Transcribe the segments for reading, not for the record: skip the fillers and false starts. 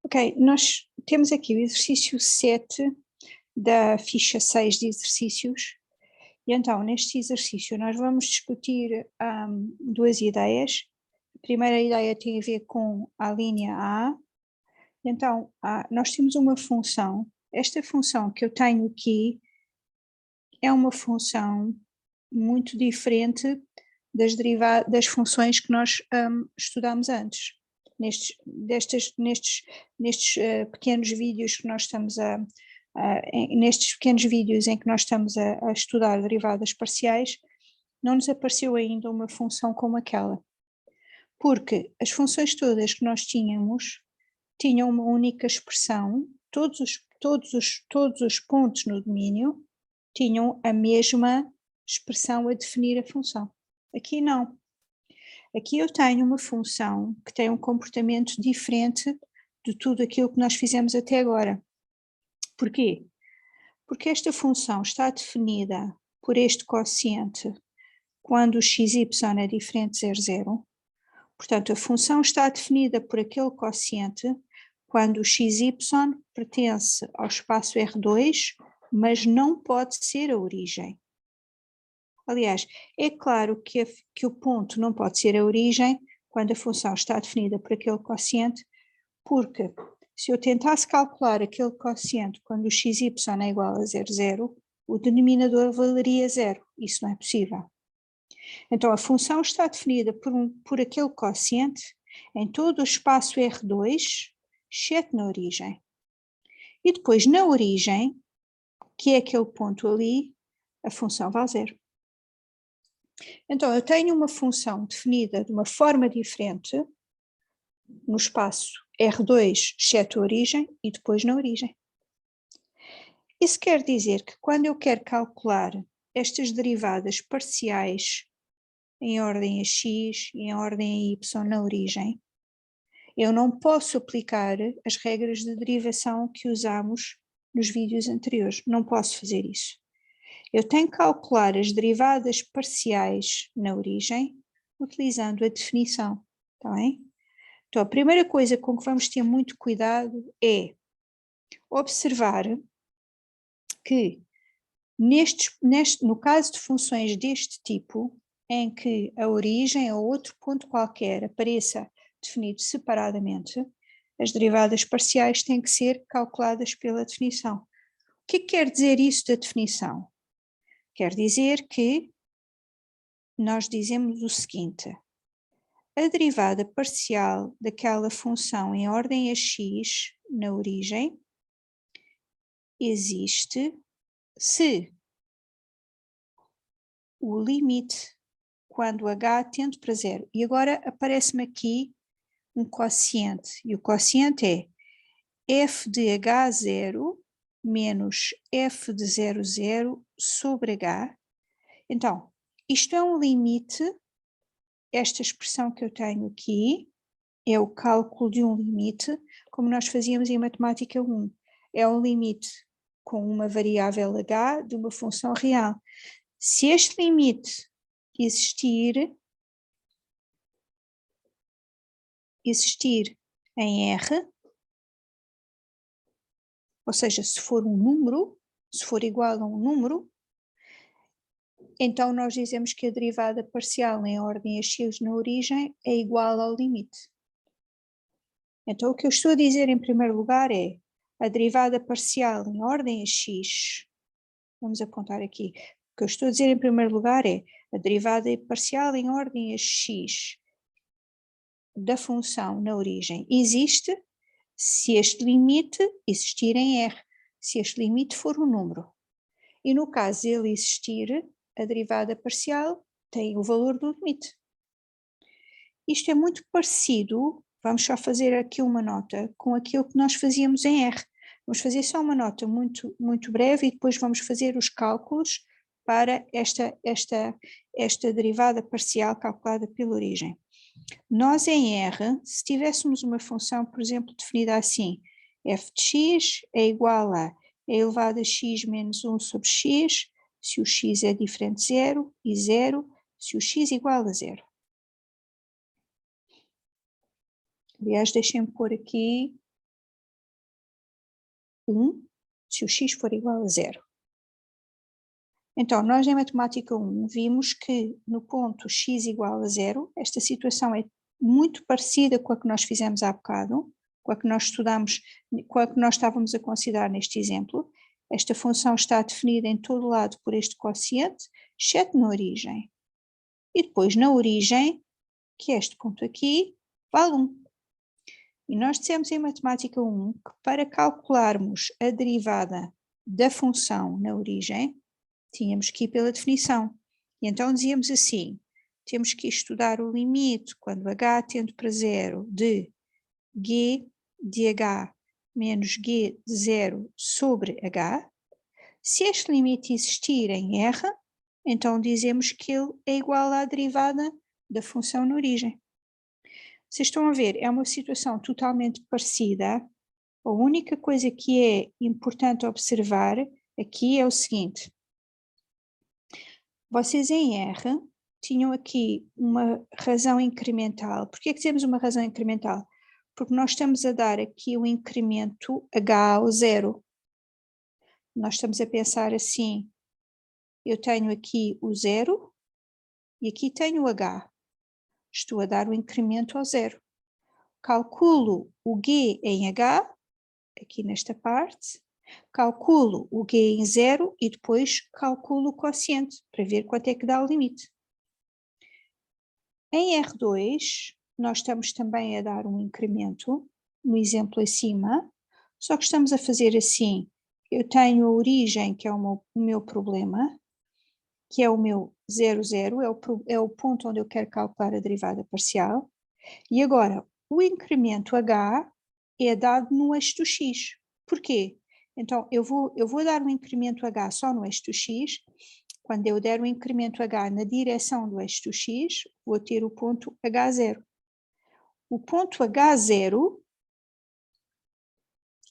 Ok, nós temos aqui o exercício 7 da ficha 6 de exercícios, e então neste exercício nós vamos discutir duas ideias. A primeira ideia tem a ver com a linha A. Então nós temos uma função, esta função que eu tenho aqui é uma função muito diferente das funções que nós estudámos antes. Nestes pequenos vídeos que nós estamos nestes pequenos vídeos em que nós estamos a estudar derivadas parciais, não nos apareceu ainda uma função como aquela, porque as funções todas que nós tínhamos tinham uma única expressão, todos os pontos no domínio tinham a mesma expressão a definir a função. Aqui não. Aqui eu tenho uma função que tem um comportamento diferente de tudo aquilo que nós fizemos até agora. Porquê? Porque esta função está definida por este quociente quando o xy é diferente de 0, 0. Portanto, a função está definida por aquele quociente quando o xy pertence ao espaço R2, mas não pode ser a origem. Aliás, é claro que o ponto não pode ser a origem quando a função está definida por aquele quociente, porque se eu tentasse calcular aquele quociente quando o xy é igual a 0, 0, o denominador valeria 0. Isso não é possível. Então a função está definida por aquele quociente em todo o espaço R2, exceto na origem. E depois na origem, que é aquele ponto ali, a função vale 0. Então eu tenho uma função definida de uma forma diferente no espaço R2, exceto a origem, e depois na origem. Isso quer dizer que quando eu quero calcular estas derivadas parciais em ordem a x e em ordem a y na origem, eu não posso aplicar as regras de derivação que usámos nos vídeos anteriores. Não posso fazer isso. Eu tenho que calcular as derivadas parciais na origem utilizando a definição, está bem? Então a primeira coisa com que vamos ter muito cuidado é observar que no caso de funções deste tipo, em que a origem ou outro ponto qualquer apareça definido separadamente, as derivadas parciais têm que ser calculadas pela definição. O que quer dizer isso da definição? Quer dizer que nós dizemos o seguinte: a derivada parcial daquela função em ordem a x na origem existe se o limite quando h tende para 0. E agora aparece-me aqui um quociente, e o quociente é f de h0 menos f de 0, 0 sobre h. Então, isto é um limite, esta expressão que eu tenho aqui é o cálculo de um limite, como nós fazíamos em matemática 1. É um limite com uma variável h de uma função real. Se este limite existir em R, ou seja, se for um número, se for igual a um número, então nós dizemos que a derivada parcial em ordem a x na origem é igual ao limite. Então o que eu estou a dizer em primeiro lugar é a derivada parcial em ordem a x, vamos apontar aqui, o que eu estou a dizer em primeiro lugar é a derivada parcial em ordem a x da função na origem existe se este limite existir em R, se este limite for um número. E no caso de ele existir, a derivada parcial tem o valor do limite. Isto é muito parecido, vamos só fazer aqui uma nota, com aquilo que nós fazíamos em R. Vamos fazer só uma nota muito, muito breve e depois vamos fazer os cálculos para esta derivada parcial calculada pela origem. Nós em R, se tivéssemos uma função, por exemplo, definida assim, f de x é igual a elevado a x menos 1 sobre x, se o x é diferente de 0, e 0, se o x igual a 0. Aliás, deixem-me pôr aqui 1 se o x for igual a 0. Então, nós em matemática 1 vimos que no ponto x igual a 0, esta situação é muito parecida com a que nós fizemos há bocado, com a que nós estudamos, com a que nós estávamos a considerar neste exemplo. Esta função está definida em todo lado por este quociente, exceto na origem. E depois na origem, que é este ponto aqui, vale 1. E nós dissemos em matemática 1 que para calcularmos a derivada da função na origem, tínhamos que ir pela definição. E então dizíamos assim, temos que estudar o limite quando h tende para 0 de g de h menos g de 0 sobre h. Se este limite existir em R, então dizemos que ele é igual à derivada da função na origem. Vocês estão a ver, é uma situação totalmente parecida. A única coisa que é importante observar aqui é o seguinte. Vocês em R tinham aqui uma razão incremental. Por que é que temos uma razão incremental? Porque nós estamos a dar aqui o incremento h ao 0. Nós estamos a pensar assim, eu tenho aqui o 0 e aqui tenho o h. Estou a dar o incremento ao 0. Calculo o g em h, aqui nesta parte, calculo o g em 0 e depois calculo o quociente, para ver quanto é que dá o limite. Em R2, nós estamos também a dar um incremento, no exemplo acima, só que estamos a fazer assim, eu tenho a origem, que é o meu problema, que é o meu 0, 0, é o ponto onde eu quero calcular a derivada parcial, e agora o incremento h é dado no eixo do x. Porquê? Então eu vou dar um incremento h só no eixo do x. Quando eu der o incremento h na direção do eixo do x, vou ter o ponto h0. O ponto h0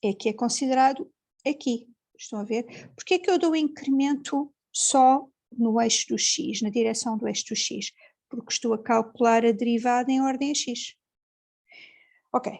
é que é considerado aqui. Estão a ver? Porquê é que eu dou o incremento só no eixo do x, na direção do eixo do x? Porque estou a calcular a derivada em ordem a x. Ok.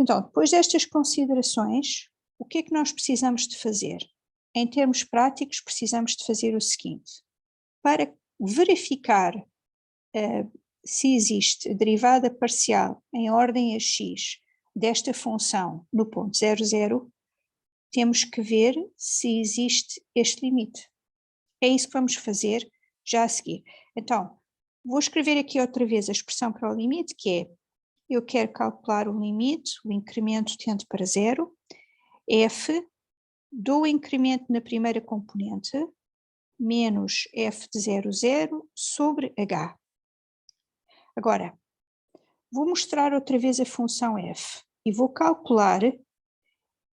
Então, depois destas considerações, o que é que nós precisamos de fazer? Em termos práticos, precisamos de fazer o seguinte. Para verificar se existe derivada parcial em ordem a x desta função no ponto 0, 0, temos que ver se existe este limite. É isso que vamos fazer já a seguir. Então, vou escrever aqui outra vez a expressão para o limite, que é, eu quero calcular o limite, o incremento tende para 0, f, dou o incremento na primeira componente, menos f de 0, 0, sobre h. Agora, vou mostrar outra vez a função f e vou calcular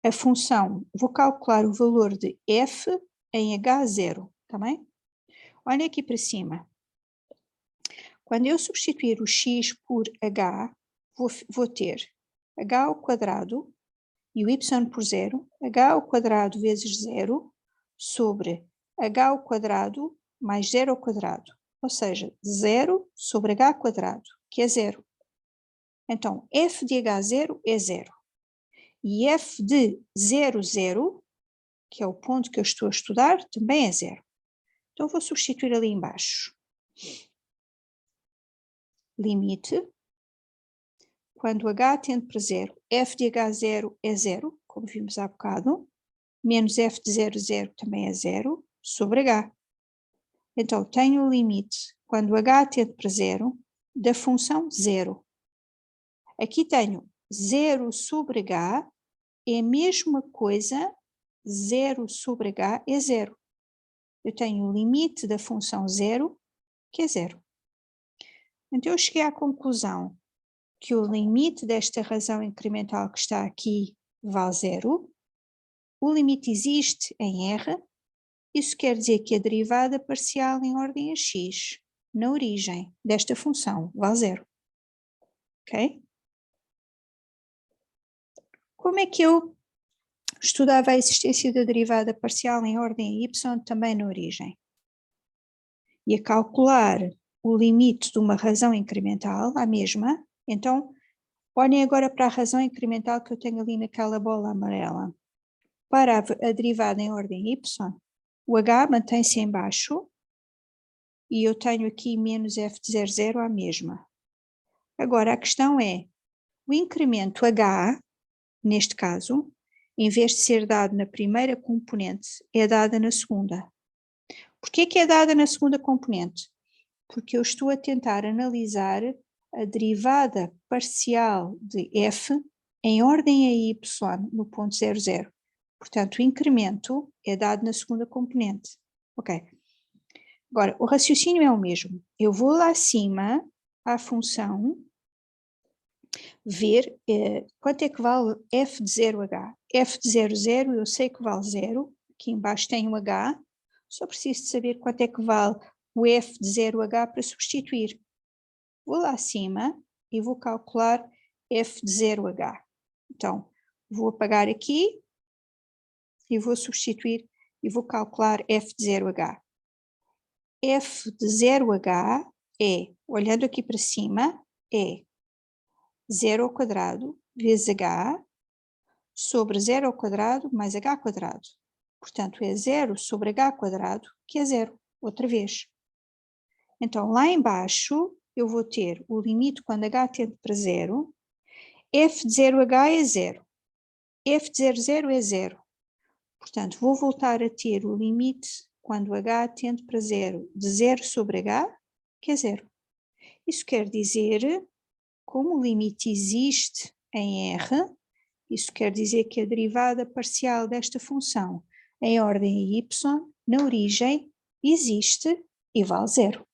a função, vou calcular o valor de f em h0, está bem? Olha aqui para cima. Quando eu substituir o x por h, vou ter h ao quadrado e o y por 0, h ao quadrado vezes 0 sobre h ao quadrado mais 0 ao quadrado, ou seja, 0 sobre h quadrado, que é 0. Então, f de h0 é 0. E f de 0, 0, que é o ponto que eu estou a estudar, também é 0. Então, vou substituir ali embaixo. Limite, quando h tende para 0, f de h0 é 0, como vimos há bocado, menos f de 0, 0 também é 0, sobre h. Então, tenho o limite, quando h tende para 0, da função 0. Aqui tenho 0 sobre h, é a mesma coisa, 0 sobre h é 0. Eu tenho o limite da função 0, que é 0. Então, eu cheguei à conclusão que o limite desta razão incremental que está aqui vale 0, o limite existe em R, isso quer dizer que a derivada parcial em ordem a x, na origem desta função, vale 0. Ok? Como é que eu estudava a existência da derivada parcial em ordem a y também na origem? Ia calcular o limite de uma razão incremental, a mesma, então Olhem agora para a razão incremental que eu tenho ali naquela bola amarela. Para a derivada em ordem y, o h mantém-se em baixo e eu tenho aqui menos f de 0,0 à mesma. Agora a questão é, o incremento h, neste caso, em vez de ser dado na primeira componente, é dada na segunda. Porquê que é dada na segunda componente? Porque eu estou a tentar analisar a derivada parcial de f em ordem a y no ponto 00. Portanto, o incremento é dado na segunda componente. Ok. Agora, o raciocínio é o mesmo. Eu vou lá acima à função ver quanto é que vale f de 0h. f de 00 eu sei que vale 0, aqui embaixo tem um h, só preciso de saber quanto é que vale o f de 0h para substituir. Vou lá acima e vou calcular f de 0h. Então, vou apagar aqui e vou substituir e vou calcular f de 0h. f de 0h é, olhando aqui para cima, é 0 ao quadrado vezes h sobre 0 ao quadrado mais h quadrado. Portanto, é 0 sobre h quadrado, que é 0, outra vez. Então, lá embaixo, eu vou ter o limite quando h tende para 0, f de 0h é 0, f de 00 é 0. Portanto, vou voltar a ter o limite quando h tende para 0, de 0 sobre h, que é 0. Isso quer dizer, como o limite existe em R, isso quer dizer que a derivada parcial desta função em ordem y, na origem, existe e vale 0.